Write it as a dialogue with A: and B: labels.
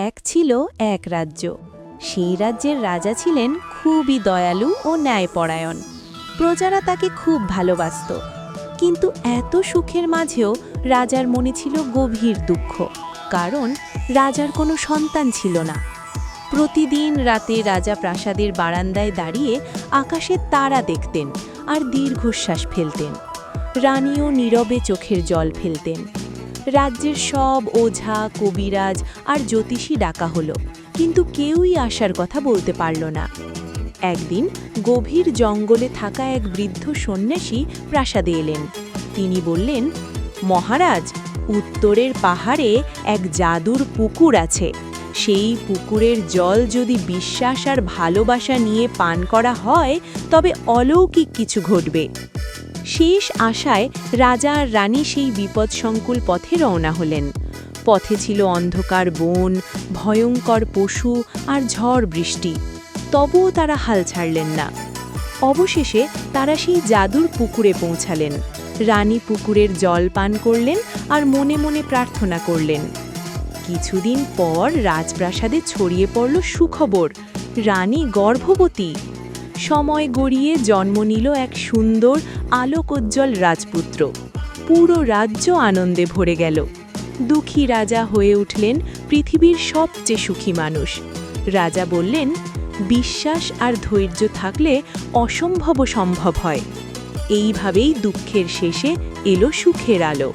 A: এক ছিল এক রাজ্য। সেই রাজ্যের রাজা ছিলেন খুবই দয়ালু ও ন্যায়পরায়ণ। প্রজারা তাকে খুব ভালোবাসত। কিন্তু এত সুখের মাঝেও রাজার মনে ছিল গভীর দুঃখ, কারণ রাজার কোনো সন্তান ছিল না। প্রতিদিন রাতে রাজা প্রাসাদের বারান্দায় দাঁড়িয়ে আকাশের তারা দেখতেন আর দীর্ঘশ্বাস ফেলতেন। রানীও নীরবে চোখের জল ফেলতেন। রাজ্যের সব ওঝা, কবিরাজ আর জ্যোতিষী ডাকা হলো, কিন্তু কেউই আসার কথা বলতে পারল না। একদিন গভীর জঙ্গলে থাকা এক বৃদ্ধ সন্ন্যাসী প্রাসাদে এলেন। তিনি বললেন, মহারাজ, উত্তরের পাহাড়ে এক জাদুর পুকুর আছে। সেই পুকুরের জল যদি বিশ্বাস আর ভালোবাসা নিয়ে পান করা হয়, তবে অলৌকিক কিছু ঘটবে। শেষ আশায় রাজা আর রানী সেই বিপদসংকুল পথে রওনা হলেন। পথে ছিল অন্ধকার বন, ভয়ঙ্কর পশু আর ঝড় বৃষ্টি। তবুও তারা হাল ছাড়লেন না। অবশেষে তারা সেই জাদুর পুকুরে পৌঁছালেন। রানী পুকুরের জল পান করলেন আর মনে মনে প্রার্থনা করলেন। কিছুদিন পর রাজপ্রাসাদে ছড়িয়ে পড়ল সুখবর, রানী গর্ভবতী। সময় গড়িয়ে জন্ম নিল এক সুন্দর আলোকোজ্জ্বল রাজপুত্র। পুরো রাজ্য আনন্দে ভরে গেল। দুঃখী রাজা হয়ে উঠলেন পৃথিবীর সবচেয়ে সুখী মানুষ। রাজা বললেন, বিশ্বাস আর ধৈর্য থাকলে অসম্ভব সম্ভব হয়। এইভাবেই দুঃখের শেষে এলো সুখের আলো।